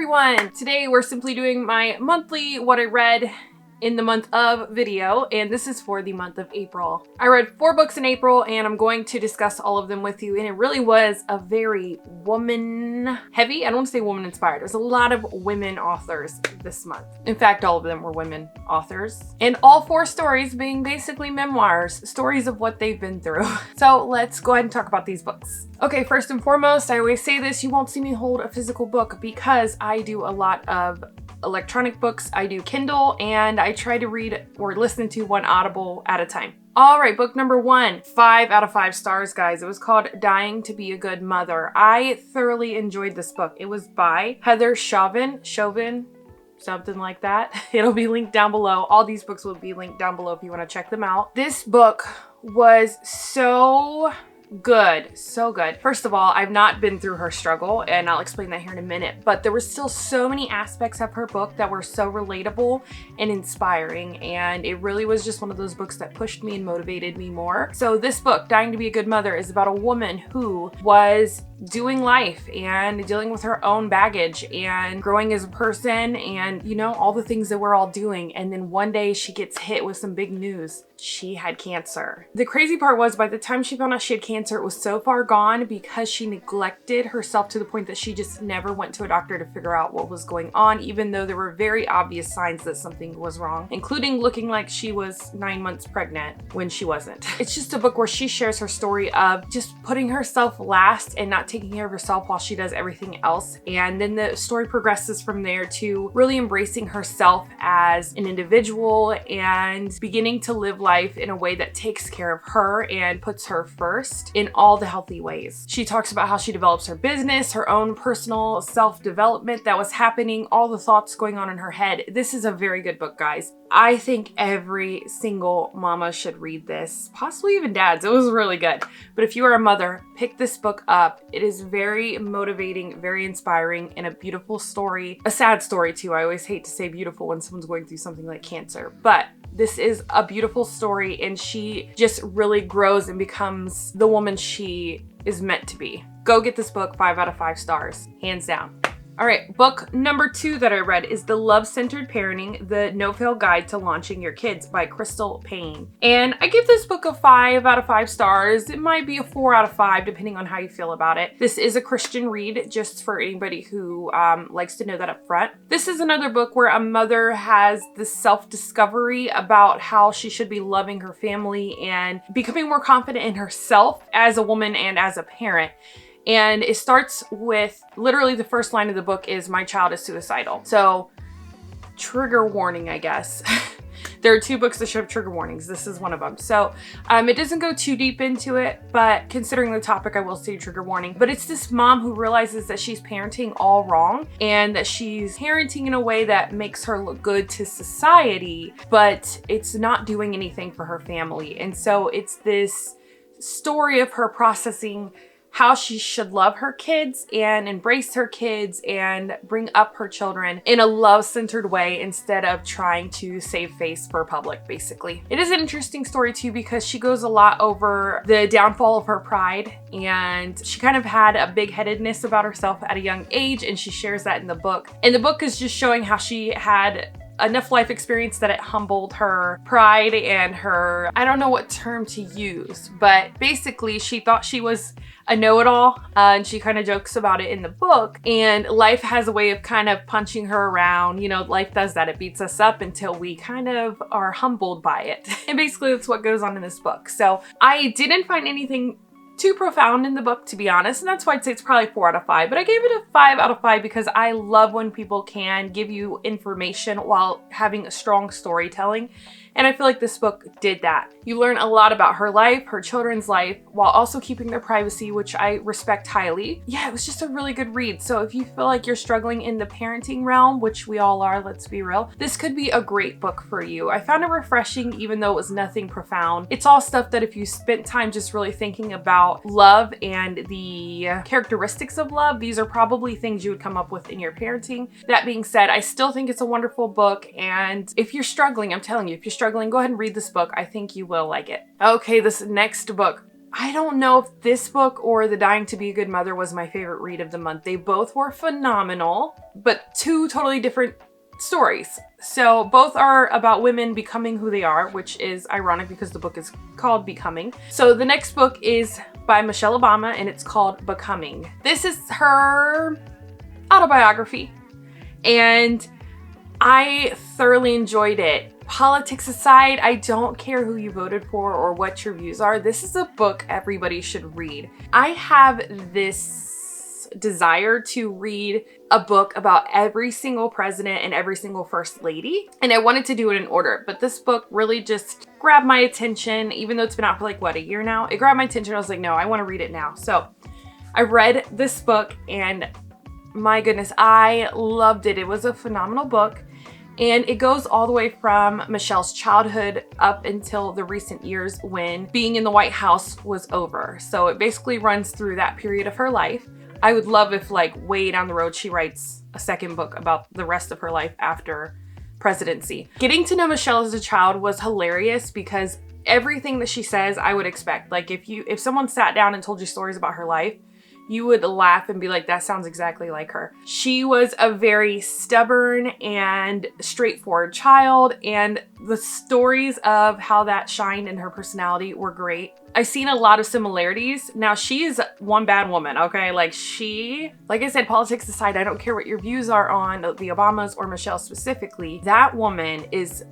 everyone! Today we're simply doing my monthly what I read in the month of video, and this is for the month of April. I read 4 books in April and I'm going to discuss all of them with you, and it really was a very woman heavy, I don't want to say woman inspired. There's a lot of women authors this month. In fact, all of them were women authors. And all 4 stories being basically memoirs, stories of what they've been through. So let's go ahead and talk about these books. Okay, first and foremost, I always say this, you won't see me hold a physical book because I do a lot of electronic books. I do Kindle and I try to read or listen to one Audible at a time. All right, book number 1, 5 out of 5 stars, guys. It was called Dying to Be a Good Mother. I thoroughly enjoyed this book. It was by Heather Chauvin, something like that. It'll be linked down below. All these books will be linked down below if you want to check them out. This book was so good. So good. First of all, I've not been through her struggle, and I'll explain that here in a minute, but there were still so many aspects of her book that were so relatable and inspiring, and it really was just one of those books that pushed me and motivated me more. So this book, Dying to Be a Good Mother, is about a woman who was doing life and dealing with her own baggage and growing as a person and, you know, all the things that we're all doing. And then one day she gets hit with some big news. She had cancer. The crazy part was, by the time she found out she had cancer, it was so far gone because she neglected herself to the point that she just never went to a doctor to figure out what was going on, even though there were very obvious signs that something was wrong, including looking like she was 9 months pregnant when she wasn't. It's just a book where she shares her story of just putting herself last and not taking care of herself while she does everything else. And then the story progresses from there to really embracing herself as an individual and beginning to live life in a way that takes care of her and puts her first in all the healthy ways. She talks about how she develops her business, her own personal self-development that was happening, all the thoughts going on in her head. This is a very good book, guys. I think every single mama should read this, possibly even dads. It was really good. But if you are a mother, pick this book up. It is very motivating, very inspiring, and a beautiful story. A sad story too. I always hate to say beautiful when someone's going through something like cancer, but this is a beautiful story, and she just really grows and becomes the woman she is meant to be. Go get this book, 5 out of 5 stars, hands down. All right, book number 2 that I read is The Love-Centered Parenting, The No-Fail Guide to Launching Your Kids by Crystal Payne. And I give this book a 5 out of 5 stars. It might be a 4 out of 5, depending on how you feel about it. This is a Christian read, just for anybody who likes to know that up front. This is another book where a mother has the self-discovery about how she should be loving her family and becoming more confident in herself as a woman and as a parent. And it starts with, literally the first line of the book is, "My child is suicidal." So, trigger warning, I guess. There are 2 books that show trigger warnings. This is one of them. So it doesn't go too deep into it, but considering the topic, I will say trigger warning. But it's this mom who realizes that she's parenting all wrong and that she's parenting in a way that makes her look good to society, but it's not doing anything for her family. And so it's this story of her processing how she should love her kids and embrace her kids and bring up her children in a love-centered way instead of trying to save face for public, basically. It is an interesting story too because she goes a lot over the downfall of her pride, and she kind of had a big-headedness about herself at a young age, and she shares that in the book. And the book is just showing how she had enough life experience that it humbled her pride and her, I don't know what term to use, but basically she thought she was a know-it-all, and she kind of jokes about it in the book, and life has a way of kind of punching her around. You know, life does that. It beats us up until we kind of are humbled by it. And basically that's what goes on in this book. So I didn't find anything too profound in the book, to be honest, and that's why I'd say it's probably 4 out of 5, but I gave it a 5 out of 5 because I love when people can give you information while having a strong storytelling. And I feel like this book did that. You learn a lot about her life, her children's life, while also keeping their privacy, which I respect highly. Yeah, it was just a really good read. So if you feel like you're struggling in the parenting realm, which we all are, let's be real, this could be a great book for you. I found it refreshing, even though it was nothing profound. It's all stuff that if you spent time just really thinking about love and the characteristics of love, these are probably things you would come up with in your parenting. That being said, I still think it's a wonderful book. And if you're struggling, I'm telling you, if you're struggling, go ahead and read this book. I think you will like it. Okay, this next book, I don't know if this book or The Dying to Be a Good Mother was my favorite read of the month. They both were phenomenal, but two totally different stories. So both are about women becoming who they are, which is ironic because the book is called Becoming. So the next book is by Michelle Obama and it's called Becoming. This is her autobiography and I thoroughly enjoyed it. Politics aside, I don't care who you voted for or what your views are. This is a book everybody should read. I have this desire to read a book about every single president and every single first lady, and I wanted to do it in order, but this book really just grabbed my attention, even though it's been out for like, what, a year now? It grabbed my attention. I was like, no, I want to read it now. So I read this book and my goodness, I loved it. It was a phenomenal book. And it goes all the way from Michelle's childhood up until the recent years when being in the White House was over. So it basically runs through that period of her life. I would love if like way down the road she writes a second book about the rest of her life after presidency. Getting to know Michelle as a child was hilarious because everything that she says I would expect. Like if someone sat down and told you stories about her life, you would laugh and be like, that sounds exactly like her. She was a very stubborn and straightforward child, and the stories of how that shined in her personality were great. I've seen a lot of similarities. Now, she is one bad woman, okay? Like I said, politics aside, I don't care what your views are on the Obamas or Michelle specifically. That woman is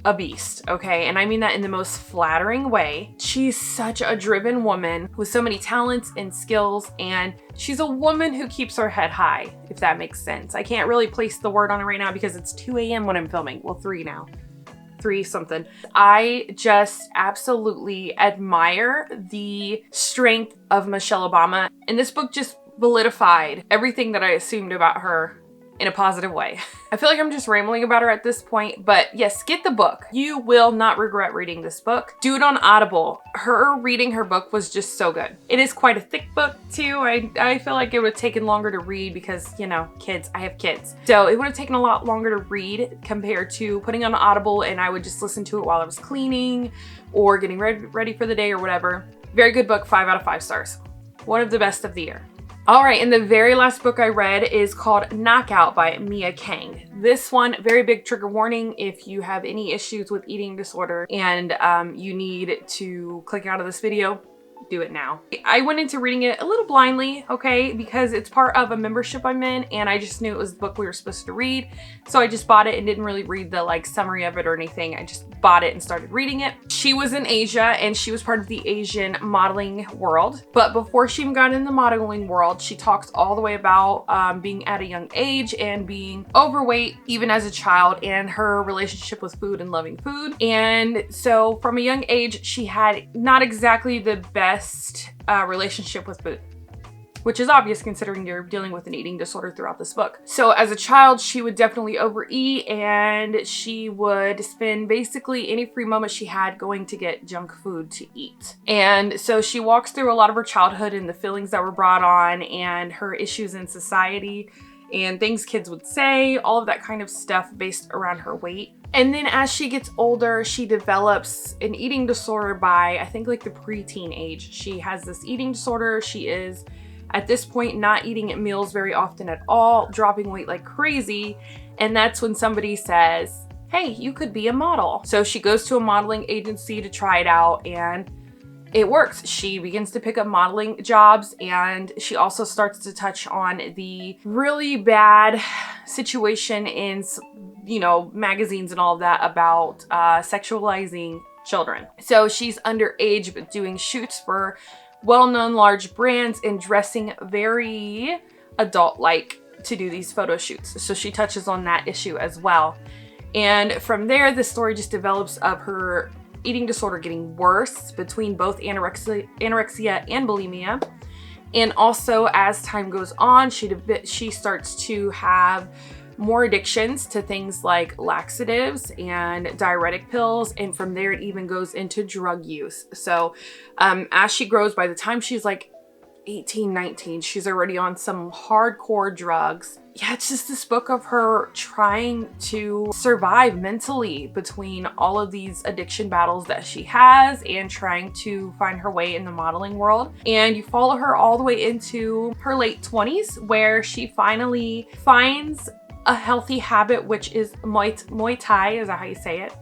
a beast, okay? And I mean that in the most flattering way. She's such a driven woman with so many talents and skills, and she's a woman who keeps her head high, if that makes sense. I can't really place the word on it right now because it's 2 a.m. when I'm filming. Well, 3 now. 3 something. I just absolutely admire the strength of Michelle Obama, and this book just validified everything that I assumed about her in a positive way. I feel like I'm just rambling about her at this point, but yes, get the book. You will not regret reading this book. Do it on Audible. Her reading her book was just so good. It is quite a thick book too. I feel like it would have taken longer to read because, you know, kids, I have kids. So it would have taken a lot longer to read compared to putting on Audible and I would just listen to it while I was cleaning or getting ready for the day or whatever. Very good book, 5 out of 5 stars. One of the best of the year. All right, and the very last book I read is called Knockout by Mia Kang. This one, very big trigger warning if you have any issues with eating disorder and you need to click out of this video. Do it now. I went into reading it a little blindly, okay, because it's part of a membership I'm in and I just knew it was the book we were supposed to read. So I just bought it and didn't really read the like summary of it or anything. I just bought it and started reading it. She was in Asia and she was part of the Asian modeling world. But before she even got in the modeling world, she talks all the way about being at a young age and being overweight even as a child and her relationship with food and loving food. And so from a young age, she had not exactly the best relationship with food, which is obvious considering you're dealing with an eating disorder throughout this book. So as a child, she would definitely overeat and she would spend basically any free moment she had going to get junk food to eat. And so she walks through a lot of her childhood and the feelings that were brought on and her issues in society and things kids would say, all of that kind of stuff based around her weight. And then as she gets older, she develops an eating disorder by, I think, like the preteen age. She has this eating disorder. She is, at this point, not eating at meals very often at all, dropping weight like crazy. And that's when somebody says, hey, you could be a model. So she goes to a modeling agency to try it out and it works. She begins to pick up modeling jobs and she also starts to touch on the really bad situation in, you know, magazines and all of that about sexualizing children. So she's underage but doing shoots for well-known large brands and dressing very adult-like to do these photo shoots. So she touches on that issue as well. And from there, the story just develops of her eating disorder getting worse between both anorexia and bulimia. And also as time goes on, she starts to have more addictions to things like laxatives and diuretic pills. And from there, it even goes into drug use. So as she grows, by the time she's like 18, 19. She's already on some hardcore drugs. Yeah, it's just this book of her trying to survive mentally between all of these addiction battles that she has and trying to find her way in the modeling world. And you follow her all the way into her late 20s, where she finally finds a healthy habit, which is Muay Thai, is that how you say it?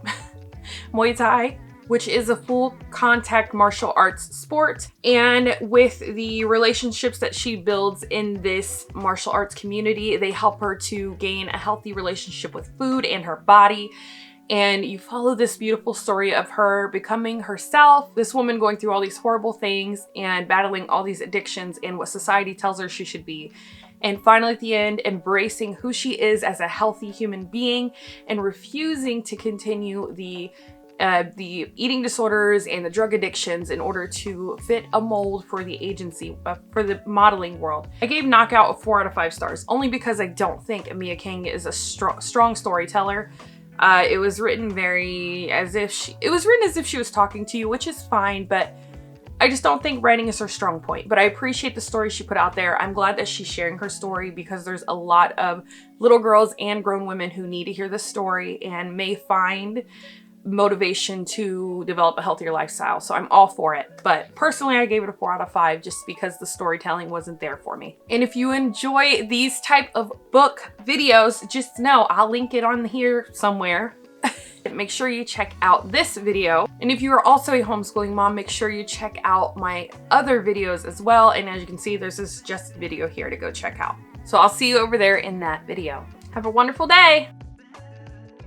Muay Thai, which is a full contact martial arts sport. And with the relationships that she builds in this martial arts community, they help her to gain a healthy relationship with food and her body. And you follow this beautiful story of her becoming herself, this woman going through all these horrible things and battling all these addictions and what society tells her she should be. And finally, at the end, embracing who she is as a healthy human being and refusing to continue the eating disorders and the drug addictions in order to fit a mold for the agency, for the modeling world. I gave Knockout a 4 out of 5 stars, only because I don't think Amia Kang is a strong storyteller. It was written as if she was talking to you, which is fine, but I just don't think writing is her strong point. But I appreciate the story she put out there. I'm glad that she's sharing her story, because there's a lot of little girls and grown women who need to hear this story and may find motivation to develop a healthier lifestyle. So I'm all for it. But personally, I gave it a 4 out of 5 just because the storytelling wasn't there for me. And if you enjoy these type of book videos, just know I'll link it on here somewhere. Make sure you check out this video. And if you are also a homeschooling mom, make sure you check out my other videos as well. And as you can see, there's a suggested video here to go check out. So I'll see you over there in that video. Have a wonderful day.